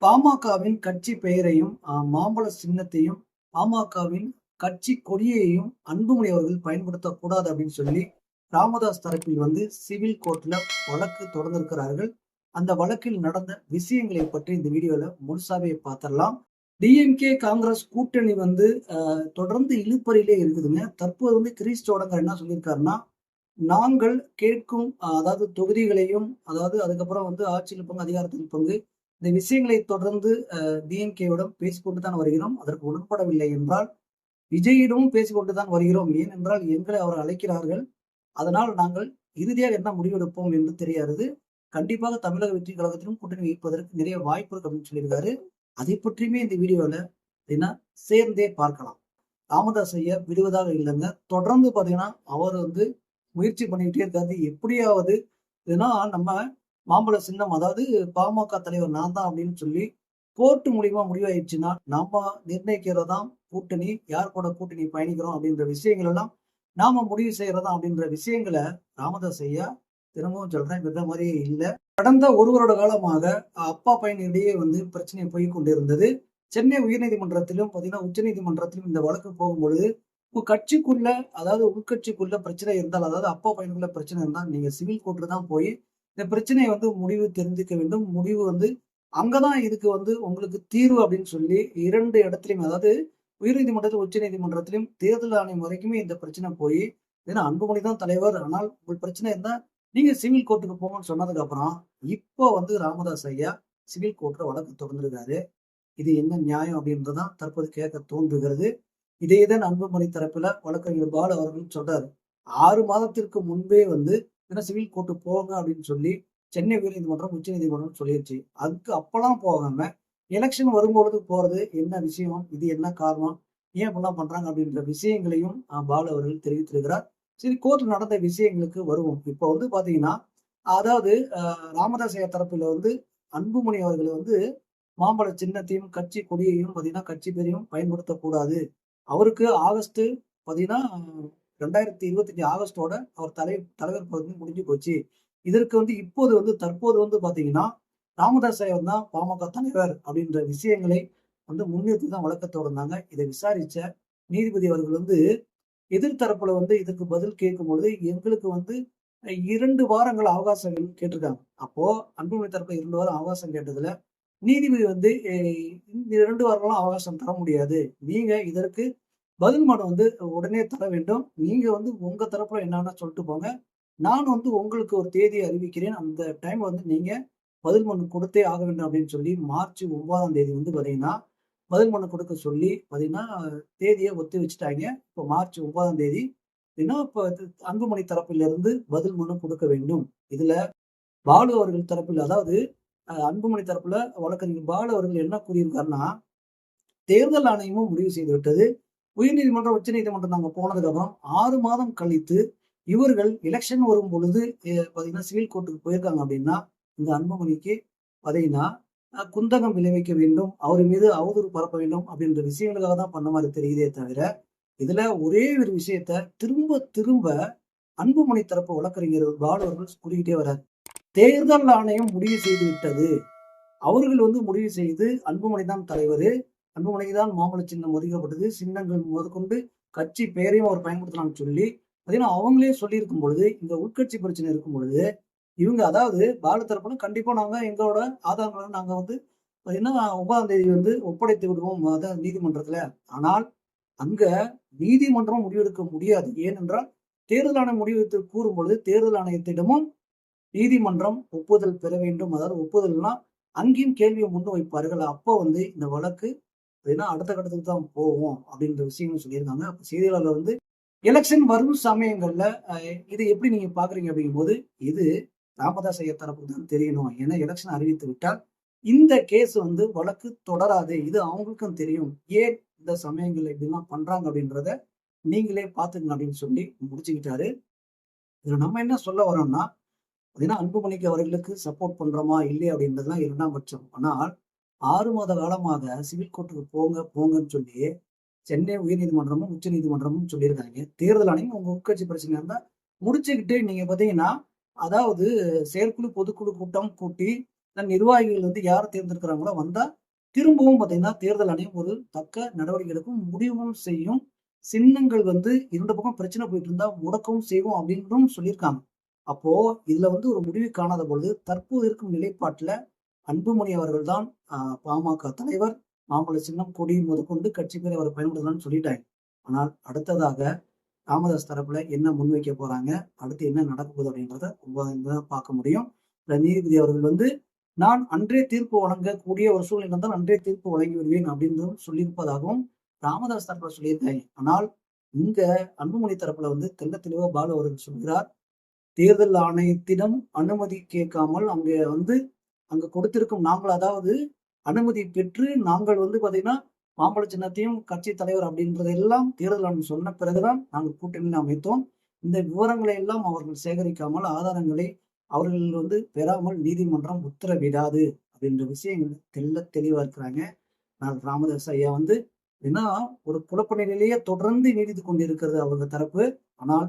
பாமகவின் கட்சி பெயரையும், மாம்பழ சின்னத்தையும், பாமகவின் கட்சி கொடியையும் அன்புமணி அவர்கள் பயன்படுத்தக்கூடாது அப்படின்னு சொல்லி ராமதாஸ் தரப்பில் சிவில் கோர்ட்ல வழக்கு தொடர்ந்திருக்கிறார்கள். அந்த வழக்கில் நடந்த விஷயங்களை பற்றி இந்த வீடியோல முழுசாவே பார்த்திடலாம். டிஎம்கே காங்கிரஸ் கூட்டணி தொடர்ந்து இழுபறியிலே இருக்குதுங்க. தற்போது கிரீஷ் சோடங்கர் என்ன சொல்லியிருக்காருன்னா, நாங்கள் கேட்கும் அதாவது தொகுதிகளையும், அதாவது அதுக்கப்புறம் ஆட்சியில் பங்கு, அதிகாரத்தில் பங்கு, இந்த விஷயங்களை தொடர்ந்து டிஎம்கேவிடம் பேசிக்கொண்டு தான் வருகிறோம். அதற்கு உடன்படவில்லை என்றால் விஜயிடமும் பேசிக்கொண்டு தான் வருகிறோம். ஏனென்றால் எங்களை அவர் அழைக்கிறார்கள். அதனால் நாங்கள் இறுதியாக என்ன முடிவெடுப்போம் என்று தெரியாது. கண்டிப்பாக தமிழக வெற்றி கழகத்திலும் கூட்டணி வைப்பதற்கு நிறைய வாய்ப்பு இருக்கு அப்படின்னு சொல்லியிருக்காரு. அதை பற்றியுமே இந்த வீடியோல சேர்ந்தே பார்க்கலாம். ராமதாஸ் ஐயா விடுவதாக இல்லைங்க. தொடர்ந்து பாத்தீங்கன்னா அவர் முயற்சி பண்ணிக்கிட்டே இருக்காரு. எப்படியாவது நம்ம மாம்பழ சின்னம், அதாவது பாமக தலைவர் நான் தான் அப்படின்னு சொல்லி கோர்ட்டு மூலியமா முடிவாயிடுச்சுன்னா நாம நிர்ணயிக்கிறதாம் கூட்டணி, யார் கூட கூட்டணி பயணிக்கிறோம் அப்படின்ற விஷயங்கள் எல்லாம் நாம முடிவு செய்யறதா அப்படின்ற விஷயங்களை ராமதாஸ் ஐயா திரும்பவும் சொல்றேன், இந்த மாதிரியே இல்லை. கடந்த ஒரு வருட காலமாக அப்பா பையன் இடையே பிரச்சனை போய் கொண்டிருந்தது. சென்னை உயர்நீதிமன்றத்திலும் பாத்தீங்கன்னா உச்ச நீதிமன்றத்திலும் இந்த வழக்கு போகும்பொழுது கட்சிக்குள்ள, அதாவது உள்கட்சிக்குள்ள பிரச்சனை இருந்தால், அதாவது அப்பா பையனுக்குள்ள பிரச்சனை இருந்தால் நீங்க சிவில் கோர்ட்டு தான் போய் இந்த பிரச்சனையை முடிவு தெரிஞ்சுக்க வேண்டும். முடிவு அங்கதான் இதுக்கு உங்களுக்கு தீர்வு அப்படின்னு சொல்லி இரண்டு இடத்துலையும், அதாவது உயர்நீதிமன்றத்திலும் உச்ச நீதிமன்றத்திலும் தேர்தல் ஆணையம் வரைக்குமே இந்த பிரச்சனை போய், ஏன்னா அன்புமணி தான் தலைவர், ஆனால் உங்களுக்கு பிரச்சனை இருந்தா நீங்க சிவில் கோர்ட்டுக்கு போங்கன்னு சொன்னதுக்கு அப்புறம் இப்போ ராமதாஸ் ஐயா சிவில் கோர்ட்ல வழக்கு தொடர்ந்திருக்காரு. இது என்ன நியாயம் அப்படின்றதான் தற்போது கேட்க தோன்றுகிறது. இதேதான் அன்புமணி தரப்புல வழக்கறிஞர் பாலு அவர்கள் சொல்றாரு. 6 மாதத்திற்கு முன்பே சிவில் கோர்ட்டு போங்க அப்படின்னு சொல்லி சென்னை உயர்நீதிமன்றம் உச்ச நீதிமன்றம் சொல்லிடுச்சு. அதுக்கு அப்பெல்லாம் போகாம எலெக்ஷன் வரும்பொழுது போறது என்ன விஷயம், இது என்ன காரணம், ஏன் இப்பெல்லாம் பண்றாங்க அப்படின்ற விஷயங்களையும் பாலு அவர்கள் தெரிவித்திருக்கிறார். சரி, கோர்ட்ல நடந்த விஷயங்களுக்கு வருவோம். இப்போ பாத்தீங்கன்னா, அதாவது ராமதாஸ் ஐயா தரப்புல அன்புமணி அவர்கள் மாம்பழ சின்னத்தையும் கட்சி கொடியையும் பாத்தீங்கன்னா கட்சி பேரையும் பயன்படுத்தக்கூடாது. அவருக்கு ஆகஸ்ட் பாத்தீங்கன்னா 2025 ஆகஸ்டோட அவர் தலைவர் பதவி முடிஞ்சு போச்சு. இதற்கு இப்போது தற்போது பாத்தீங்கன்னா ராமதாஸ் ஐயா தான் பாமக தலைவர் அப்படின்ற விஷயங்களை முன்னிறுத்தி தான் வழக்க தொடர்ந்தாங்க. இதை விசாரிச்ச நீதிபதி அவர்கள் எதிர்த்தரப்புல இதற்கு பதில் கேட்கும் பொழுது எங்களுக்கு 2 வாரங்கள் அவகாசம் கேட்டிருக்காங்க. அப்போ அன்புமணி தரப்புல 2 வாரம் அவகாசம் கேட்டதுல நீதிபதி இந்த 2 வாரங்களும் அவகாசம் தர முடியாது. நீங்க இதற்கு பதில் மனு உடனே தர வேண்டும். நீங்க உங்க தரப்புல என்னன்னா சொல்லிட்டு போங்க. நான் உங்களுக்கு ஒரு தேதியை அறிவிக்கிறேன். அந்த டைம் நீங்க பதில் மனு கொடுத்தே ஆக வேண்டும் அப்படின்னு சொல்லி மார்ச் 9ஆம் தேதி பாத்தீங்கன்னா பதில் மனு கொடுக்க சொல்லி பாத்தீங்கன்னா தேதியை ஒத்தி வச்சுட்டாங்க. இப்போ மார்ச் 9ஆம் தேதி இப்ப அன்புமணி தரப்பிலிருந்து பதில் மனு கொடுக்க வேண்டும். இதுல பாலு அவர்கள் தரப்பில், அதாவது அன்புமணி தரப்புல வழக்கறிஞர் பாலு அவர்கள் என்ன கூறியிருக்காருன்னா, தேர்தல் ஆணையமும் முடிவு செய்து விட்டது. உயர்நீதிமன்றம் உச்ச நீதிமன்றம் நாங்க போனதுக்கு அப்புறம் 6 மாதம் கழித்து இவர்கள் எலெக்ஷன் வரும் பொழுது பாத்தீங்கன்னா சிவில் கோர்ட்டுக்கு போயிருக்காங்க அப்படின்னா இந்த அன்புமணிக்கு பாத்தீங்கன்னா குந்தகம் விளைவிக்க வேண்டும், அவர் மீது அவதூறு பரப்ப வேண்டும் அப்படின்ற விஷயங்களுக்காக தான் பண்ண மாதிரி தெரியுதே தவிர, இதுல ஒரே ஒரு விஷயத்த திரும்ப திரும்ப அன்புமணி தரப்பு வழக்கறிஞர் பாலு அவர்கள் கூறிக்கிட்டே வர்றார். தேர்தல் ஆணையம் முடிவு செய்து விட்டது. அவர்கள் முடிவு செய்து அன்புமணி தான் தலைவர், அன்புமணிக்கு தான் மாம்பழ சின்னம் ஒதுக்கப்பட்டது, சின்னங்கள் முதற்கொண்டு கட்சி பெயரையும் அவர் பயன்படுத்தலாம்னு சொல்லி பாத்தீங்கன்னா அவங்களே சொல்லியிருக்கும் பொழுது, இந்த உட்கட்சி பிரச்சனை இருக்கும் பொழுது இவங்க, அதாவது பாலு தரப்புல கண்டிப்பா நாங்க எங்களோட ஆதாரங்களை நாங்க பாத்தீங்கன்னா 9ஆம் தேதி ஒப்படைத்து விடுவோம் அதான் நீதிமன்றத்துல. ஆனால் அங்க நீதிமன்றம் முடிவெடுக்க முடியாது. ஏனென்றால் தேர்தல் ஆணையம் முடிவெடுத்து கூறும் பொழுது தேர்தல் ஆணையத்திடமும் நீதிமன்றம் ஒப்புதல் பெற வேண்டும். அதாவது ஒப்புதல்னா அங்கேயும் கேள்வியை முன் வைப்பார்கள். அப்போ இந்த வழக்கு அடுத்த கட்டத்துக்கு தான் போவோம் அப்படின்ற விஷயங்கள் சொல்லியிருக்காங்க. அப்ப செய்தியாளர் எலெக்ஷன் வரும் சமயங்கள்ல இது எப்படி நீங்க பாக்குறீங்க அப்படிங்கும் போது, இது ராமதாஸ் ஐயா தரப்புக்கு தான் தெரியணும். ஏன்னா எலெக்ஷன் அறிவித்து விட்டால் இந்த கேஸ் வழக்கு தொடராது. இது அவங்களுக்கும் தெரியும். ஏன் இந்த சமயங்கள்ல இப்படிலாம் பண்றாங்க அப்படின்றத நீங்களே பாத்துங்க அப்படின்னு சொல்லி முடிச்சுக்கிட்டாரு. இதுல நம்ம என்ன சொல்ல வரோம்னா, அன்புமணிக்கு அவர்களுக்கு சப்போர்ட் பண்றோமா இல்லையா அப்படின்றதுலாம் 2ஆம் பட்சம். ஆனால் 6 மாத காலமாக சிவில் கோர்ட்டுக்கு போங்கன்னு சொல்லி சென்னை உயர்நீதிமன்றமும் உச்ச நீதிமன்றமும் சொல்லியிருக்காங்க. தேர்தல் ஆணையம் உங்க உட்கட்சி பிரச்சனை இருந்தா முடிச்சுக்கிட்டு நீங்க பாத்தீங்கன்னா, அதாவது செயற்குழு பொதுக்குழு கூட்டம் கூட்டி நிர்வாகிகள் வந்து யார் தேர்ந்தெடுக்கிறாங்களோ வந்தா திரும்பவும் பார்த்தீங்கன்னா, தேர்தல் ஆணையம் ஒரு தக்க நடவடிக்கை எடுக்கும், முடிவும் செய்யும். சின்னங்கள் வந்து 2 பக்கம் பிரச்சனை போயிட்டு இருந்தா முடக்கவும் செய்வோம் அப்படின்னும் சொல்லியிருக்காங்க. அப்போ இதுல வந்து ஒரு முடிவு காணாத பொழுது, தற்போது இருக்கும் நிலைப்பாட்டுல அன்புமணி அவர்கள் தான் பாமக தலைவர். மாம்பழ சின்னம், கொடி முதற்கொண்டு கட்சி பேரை அவர் பயன்படுத்தலாம்னு சொல்லிட்டாங்க. ஆனால் அடுத்ததாக ராமதாஸ் தரப்புல என்ன முன்வைக்க போறாங்க? அடுத்து என்ன நடக்க போகுது அப்படின்றத ரொம்ப பார்க்க முடியும். நீதிபதி அவர்கள் வந்து நான் அன்றே தீர்ப்பு வழங்கக்கூடிய ஒரு சூழ்நிலை இருந்தால் அன்றே தீர்ப்பு வழங்கி விடுவேன் அப்படின்னு சொல்லியிருப்பதாகவும் ராமதாஸ் தரப்புல சொல்லியிருக்காங்க. ஆனால் இங்க அன்புமணி தரப்புல வந்து தெள்ள தெளிவா பாலு அவர்கள் சொல்கிறார், தேர்தல் ஆணையத்திடம் அனுமதி கேட்காமல் அங்க கொடுத்திருக்கும் நாங்கள், அதாவது அனுமதி பெற்று நாங்கள் வந்து பாத்தீங்கன்னா மாம்பழ சின்னத்தையும் கட்சி தலைவர் அப்படின்றதெல்லாம் தேர்தல் ஆணையம் சொன்ன பிறகுதான் நாங்கள் கூட்டணியில் அமைத்தோம். இந்த விவரங்களை எல்லாம் அவர்கள் சேகரிக்காமல், ஆதாரங்களை அவர்கள் வந்து பெறாமல் நீதிமன்றம் உத்தரவிடாது அப்படின்ற விஷயங்கள் தெள்ள தெளிவா இருக்கிறாங்க. ஆனால் ராமதாஸ் ஐயா வந்து ஏன்னா ஒரு குழப்ப நிலையிலேயே தொடர்ந்து நீடித்து கொண்டிருக்கிறது அவங்க தரப்பு. ஆனால்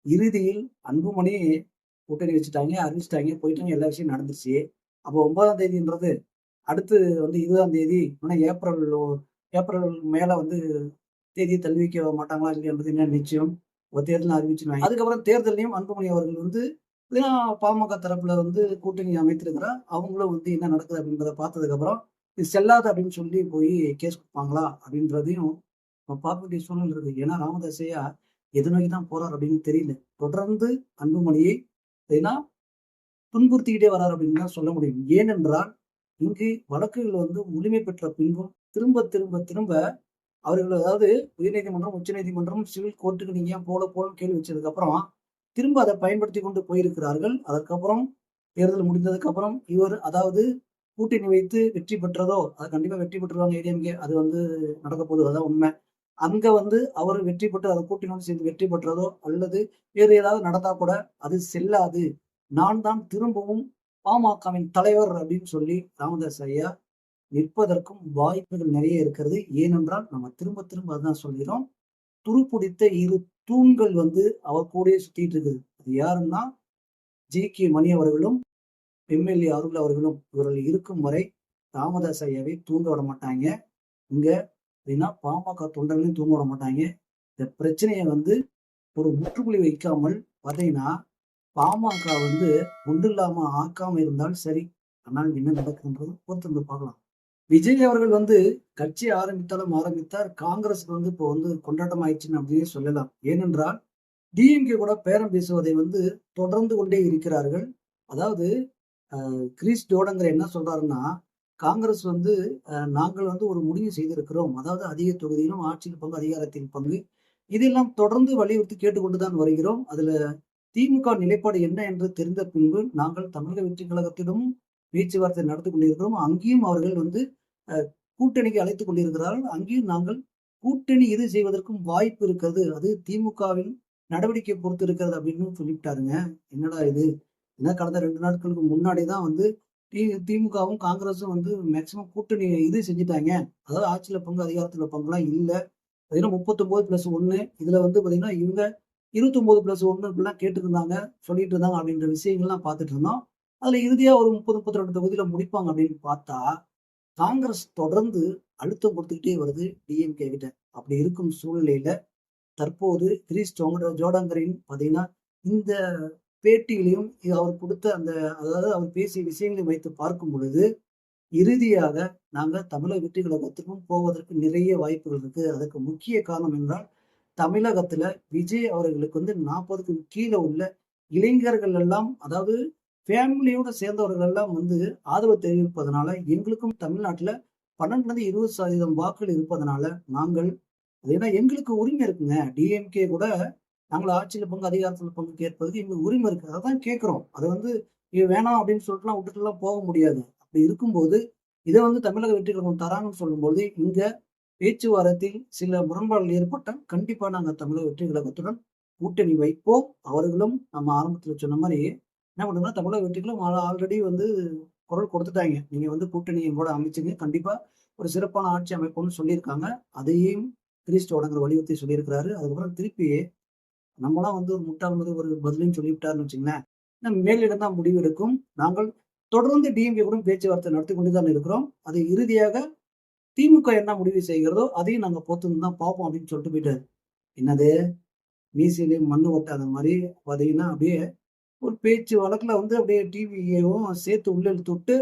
இறுதியில் அன்புமணி கூட்டணி வச்சுட்டாங்க, அறிவிச்சிட்டாங்க, போயிட்டாங்க, எல்லா விஷயம் நடந்துருச்சு. அப்போ 9ஆம் தேதின்றது அடுத்து வந்து 20ஆம் தேதி, ஏப்ரல் மேல வந்து தேதியை தள்ளி வைக்க மாட்டாங்களா இல்லையான்றது என்ன நிச்சயம். ஒரு தேர்தல் அறிவிச்சிருவாங்க. அதுக்கப்புறம் தேர்தலையும் அன்புமணி அவர்கள் வந்து பாமக தரப்புல வந்து கூட்டணி அமைத்திருக்கிறா. அவங்களும் வந்து என்ன நடக்குது அப்படின்றத பார்த்ததுக்கு அப்புறம் இது செல்லாது அப்படின்னு சொல்லி போய் கேஸ் கொடுப்பாங்களா அப்படின்றதையும் நம்ம பார்க்க வேண்டிய சூழ்நிலை இருக்கு. ஏன்னா ராமதாஸ் ஐயா எது நோக்கி தான் போறார் அப்படின்னு தெரியல. தொடர்ந்து அன்புமணியை ஏன்னா துன்புறுத்திக்கிட்டே வரார் அப்படின்னு தான் சொல்ல முடியும். ஏனென்றால் இங்கு வழக்குகள் வந்து முழுமை பெற்ற பின்பும் திரும்ப திரும்ப திரும்ப அவர்கள், அதாவது உயர்நீதிமன்றம், உச்சநீதிமன்றம், சிவில் கோர்ட்டுக்கு நீங்க ஏன் போலன்னு கேள்வி வச்சதுக்கு அப்புறம் திரும்ப அதை பயன்படுத்தி கொண்டு போயிருக்கிறார்கள். அதற்கப்புறம் தேர்தல் முடிந்ததுக்கு அப்புறம் இவர், அதாவது கூட்டணி வைத்து வெற்றி பெற்றதோ, அது கண்டிப்பா வெற்றி பெற்றுருவாங்க ஏடிஎம்கே, அது வந்து நடக்க போகுது, அதான் உண்மை. அங்க வந்து அவர் வெற்றி பெற்று அதை கூட்டணியோடு சேர்ந்து வெற்றி பெற்றதோ அல்லது வேறு ஏதாவது நடந்தா கூட அது செல்லாது. நான் தான் திரும்பவும் பாமகவின் தலைவர் அப்படின்னு சொல்லி ராமதாஸ் ஐயா நிற்பதற்கும் வாய்ப்புகள் நிறைய இருக்கிறது. ஏனென்றால் நம்ம திரும்ப திரும்ப அதுதான் சொல்கிறோம். துருப்பிடித்த 2 தூண்கள் வந்து அவர் கூடயே சுத்திட்டு இருக்குது. அது யாருன்னா ஜி.கே. மணி அவர்களும், எம்.எல்.ஏ. அருள் அவர்களும். இவர்கள் இருக்கும் வரை ராமதாஸ் ஐயாவை தூங்க விட மாட்டாங்க. இங்க அப்படின்னா பாமக தொண்டர்களையும் தூங்க விட மாட்டாங்க. இந்த பிரச்சனையை வந்து ஒரு முற்றுப்புள்ளி வைக்காமல் பார்த்தீங்கன்னா, பாமக வந்து ஒன்றில்லாம ஆக்காம இருந்தால் சரி. ஆனால் என்ன நடக்குதுன்றது பொறுத்திருந்து பார்க்கலாம். விஜய் அவர்கள் வந்து கட்சி ஆரம்பித்தாலும் ஆரம்பித்தார். காங்கிரஸுக்கு வந்து இப்போ வந்து கொண்டாட்டம் ஆயிடுச்சுன்னு அப்படியே சொல்லலாம். ஏனென்றால் டிஎம்கே கூட பேரம் பேசுவதை வந்து தொடர்ந்து கொண்டே இருக்கிறார்கள். அதாவது கிரீஷ் ஜோர்டான்கிற என்ன சொல்றாருன்னா, காங்கிரஸ் வந்து நாங்கள் வந்து ஒரு முடிவு செய்திருக்கிறோம். அதாவது அதிக தொகுதியிலும் ஆட்சியில் பங்கு, அதிகாரத்தில் பங்கு. இதெல்லாம் தொடர்ந்து வலியுறுத்தி கேட்டுக்கொண்டுதான் வருகிறோம். அதுல திமுக நிலைப்பாடு என்ன என்று தெரிந்த பின்பு நாங்கள் தமிழக வெற்றிக் கழகத்திடம் பேச்சுவார்த்தை நடத்தி கொண்டிருக்கிறோம். அங்கேயும் அவர்கள் வந்து கூட்டணிக்கு அழைத்துக் கொண்டிருக்கிறார்கள். அங்கேயும் நாங்கள் கூட்டணி இது செய்வதற்கும் வாய்ப்பு இருக்கிறது. அது திமுகவின் நடவடிக்கை பொறுத்து இருக்கிறது அப்படின்னு சொல்லிவிட்டாருங்க. என்னடா இது? ஏன்னா கடந்த 2 நாட்களுக்கு முன்னாடி தான் வந்து திமுகவும் காங்கிரஸும் வந்து மேக்சிமம் கூட்டணி இது செஞ்சுட்டாங்க. அதாவது ஆட்சியில பங்கு, அதிகாரத்துல பங்குலாம் இல்ல. பார்த்தீங்கன்னா 39+1 இதுல வந்து பார்த்தீங்கன்னா இவங்க 29+1 இப்படிலாம் கேட்டுருந்தாங்க, சொல்லிட்டு இருந்தாங்க அப்படின்ற விஷயங்கள்லாம் பார்த்துட்டு இருந்தோம். அதுல இறுதியா ஒரு 30, 32 தொகுதியில முடிப்பாங்க அப்படின்னு பார்த்தா, காங்கிரஸ் தொடர்ந்து அழுத்தம் கொடுத்துக்கிட்டே வருது டிஎம்கே கிட்ட. அப்படி இருக்கும் சூழ்நிலையில தற்போது கிரீஷ் ஜோர்டான்கரின் பார்த்தீங்கன்னா, இந்த பேட்டியிலையும் அவர் கொடுத்த அந்த, அதாவது அவர் பேசிய விஷயங்களை வைத்து பார்க்கும் பொழுது, இறுதியாக நாங்க தமிழக வெற்றி கழகத்துக்கும் போவதற்கு நிறைய வாய்ப்புகள் இருக்கு. அதுக்கு முக்கிய காரணம் என்றால், தமிழகத்துல விஜய் அவர்களுக்கு வந்து 40க்கும் கீழ உள்ள இளைஞர்கள் எல்லாம், அதாவது ஃபேமிலியோட சேர்ந்தவர்கள் எல்லாம் வந்து ஆதரவு தெரிவிப்பதனால, எங்களுக்கும் தமிழ்நாட்டுல 12லிருந்து 20% வாக்குகள் இருப்பதனால, நாங்கள் ஏன்னா எங்களுக்கு உரிமை இருக்குங்க. டிஎம்கே கூட நாங்கள் ஆட்சியில பங்கு, அதிகாரத்துல பங்கு கேட்பதற்கு எங்களுக்கு உரிமை இருக்கு. அதான் கேட்கிறோம். அத வந்து இது வேணாம் அப்படின்னு சொல்லிட்டுலாம் விட்டுட்டுலாம் போக முடியாது. அப்படி இருக்கும்போது, இத வந்து தமிழக வெற்றி கழகம் தராங்கன்னு சொல்லும்போது, இங்க பேச்சுவார்த்தையில் சில முரண்பாடுகள் ஏற்பட்டால், கண்டிப்பா நாங்க தமிழக வெற்றி கழகத்துடன் கூட்டணி வைப்போம். அவர்களும் நம்ம ஆரம்பத்துல சொன்ன மாரி என்ன பண்ணுங்கன்னா, தமிழக வெற்றி கழகம் ஆல்ரெடி வந்து குரல் கொடுத்துட்டாங்க. நீங்க வந்து கூட்டணி எங்கூட அமைச்சுங்க. கண்டிப்பா ஒரு சிறப்பான ஆட்சி அமைப்போம்னு சொல்லியிருக்காங்க. அதையும் கிரீஷ் ஜோர்டான்கர் வலியுறுத்தி சொல்லியிருக்கிறாரு. அதுக்கப்புறம் திருப்பி நம்மலாம் வந்து ஒரு முட்டாள் மாரி ஒரு பதிலையும் சொல்லிவிட்டாருன்னு வச்சுக்கங்களேன். மேலிடம் தான் முடிவெடுக்கும். நாங்கள் தொடர்ந்து டிஎம்கே கூட பேச்சுவார்த்தை நடத்தி கொண்டு தான் இருக்கிறோம். அது இறுதியாக திமுக என்ன முடிவு செய்கிறதோ அதையும் நாங்க பொறுத்திருந்து தான் பார்ப்போம் அப்படின்னு சொல்லிட்டு போயிட்டாரு. என்னது மீசையிலயும் மண்ணு ஒட்டாத மாரி பார்த்தீங்கன்னா, அப்படியே ஒரு பேச்சு வழக்குல வந்து அப்படியே டிவியவும் சேர்த்து உள்ள இழுத்து விட்டு,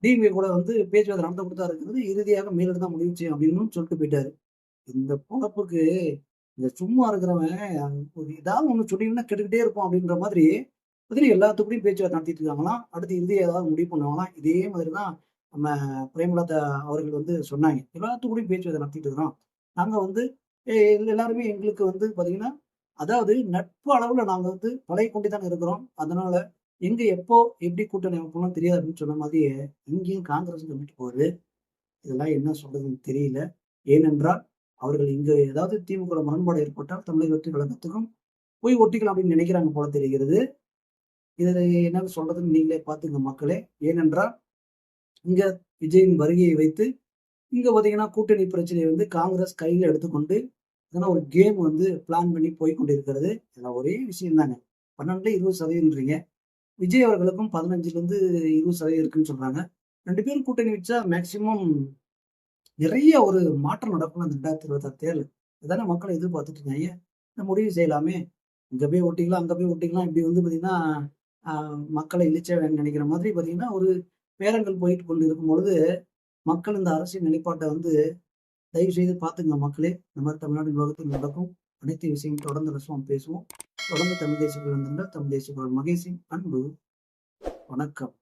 டிவிய கூட வந்து பேச்சுவார்த்தை நடந்துகிட்டு தான் இருக்கிறது. இறுதியாக மேலிடம் தான் முடிவு செய்யும் அப்படின்னு சொல்லிட்டு போயிட்டாரு. இந்த பொழப்புக்கு இந்த சும்மா இருக்கிறவன் ஒரு ஏதாவது ஒண்ணு சொன்னீங்கன்னா கேட்டுக்கிட்டே இருப்பான் அப்படின்ற மாதிரி பார்த்தீங்கன்னா, எல்லாத்துக்கூடயும் பேச்சுவார்த்தை நடத்திட்டு இருக்காங்களாம். அடுத்து இறுதியா ஏதாவது முடிவு பண்ணுவாங்களாம். இதே மாதிரி தான் நம்ம பிரேமலதா அவர்கள் வந்து சொன்னாங்க. எல்லாத்துக்கூடயும் பேச்சுவார்த்தை நடத்திட்டு இருக்கிறோம். நாங்க வந்து எல்லாருமே எங்களுக்கு வந்து பார்த்தீங்கன்னா, அதாவது நட்பு அளவுல நாங்க வந்து பழகிக்கொண்டே தான் இருக்கிறோம். அதனால எங்க எப்போ எப்படி கூட்டணி அமைப்போம்லாம் தெரியாது அப்படின்னு சொன்ன மாதிரியே, இங்கேயும் காங்கிரஸ் சொல்லிட்டு போகுது. இதெல்லாம் என்ன சொல்றதுன்னு தெரியல. ஏனென்றால், அவர்கள் இங்க ஏதாவது திமுக முரண்பாடு ஏற்பட்டால் தமிழக வெற்றி கழகத்துக்கும் போய் ஒட்டிக்கலாம் அப்படின்னு நினைக்கிறாங்க போல தெரிகிறது. இதுல என்ன சொல்றதுன்னு நீங்களே பார்த்துங்க மக்களே. ஏனென்றால், இங்க விஜயின் வருகையை வைத்து, இங்க பார்த்தீங்கன்னா கூட்டணி பிரச்சனையை வந்து காங்கிரஸ் கையில எடுத்துக்கொண்டு, இதெல்லாம் ஒரு கேம் வந்து பிளான் பண்ணி போய் கொண்டிருக்கிறது. இதுல ஒரே விஷயம் தாங்க. 12ல 20% விஜய் அவர்களுக்கும் 15லிருந்து 20% இருக்குன்னு சொல்றாங்க. 2 பேரும் கூட்டணி வச்சா மேக்ஸிமம் நிறைய ஒரு மாற்றம் நடக்கும் அந்த 2026 தேர்தல். இதானே மக்கள் எதிர்பார்த்துட்டு இருக்காங்க. இந்த முடிவு செய்யலாமே. இங்க போய் ஒட்டிக்கலாம், அங்க போய் ஒட்டிக்கலாம். இப்படி வந்து பார்த்தீங்கன்னா, அ மக்களை இளிச்ச வேன்னு நினைக்கிற மாதிரி பார்த்தீங்கன்னா, ஒரு பேரங்கள் போயிட்டு கொண்டு இருக்கும்பொழுது, மக்கள் இந்த அரசியல் நிலைப்பாட்ட வந்து தயவு செய்து பார்த்துங்க மக்களே. இந்த மாரி தமிழ்நாடு உலகத்தில் நடக்கும் அனைத்து விஷயமும் தொடர்ந்து ரசமா பேசுவோம். தொடர்ந்து தமிழ் தேசிய குரல் தமிழ் தேசிய குரல் மகேஷின் அன்பு வணக்கம்.